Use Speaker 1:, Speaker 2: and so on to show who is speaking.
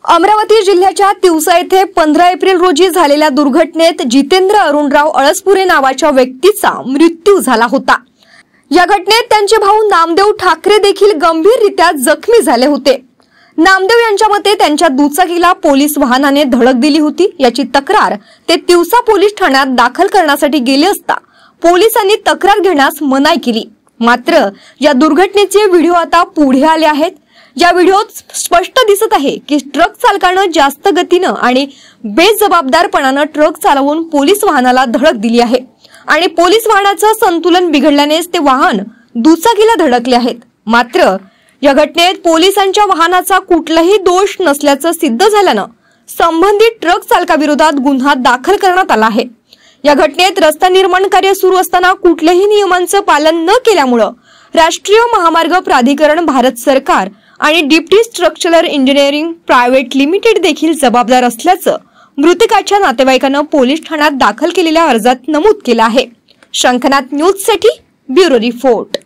Speaker 1: अमरावती जिल्ह्याच्या तिवसा येथे 15 एप्रिल रोजी झालेल्या दुर्घटनेत जितेंद्र अरुणराव अळसपुरे नावाच्या व्यक्तीचा मृत्यू झाला होता। या घटनेत त्यांचे भाऊ नामदेव ठाकरे देखील गंभीररित्या जखमी झाले होते। नामदेव यांच्या मते त्यांच्या दुचाकीला पोलीस वाहनाने धडक दिली होती। याची तक्रार ते तिवसा पोलीस ठाण्यात दाखल करण्यासाठी गेले असता पोलिसांनी तक्रार घेण्यास मनाई केली। मात्र या दुर्घटनेचे व्हिडिओ आता पुढे आले आहेत। या व्हिडिओत स्पष्ट दिसत आहे की ट्रक चालकाने जास्त गतीने आणि बेजबाबदारपणाने ट्रक चालवून पोलीस वाहनाला धडक दिली आहे आणि पोलीस वाहनाचे संतुलन बिघडल्यानेच ते वाहन दुचाकीला धडकले आहेत। मात्र या घटनेत पोलिसांच्या वाहनाचा कुठलाही दोष नसल्याचे सिद्ध झाल्याने संबंधित ट्रक चालकाविरोधात गुन्हा दाखल करण्यात आला आहे। या घटनेत रस्ता निर्माण कार्य सुरू असताना कुठल्याही नियमांचे पालन न केल्यामुळे राष्ट्रीय महामार्ग प्राधिकरण, भारत सरकार आणि deputy structural engineering private limited देखील जबाबदार असल्याचे मृतकाच्या नातेवाईकांनी पोलीस ठाण्यात दाखल केलेल्या अर्जात नमूद केले आहे। शंखनाथ न्यूज साठी ब्युरो रिपोर्ट।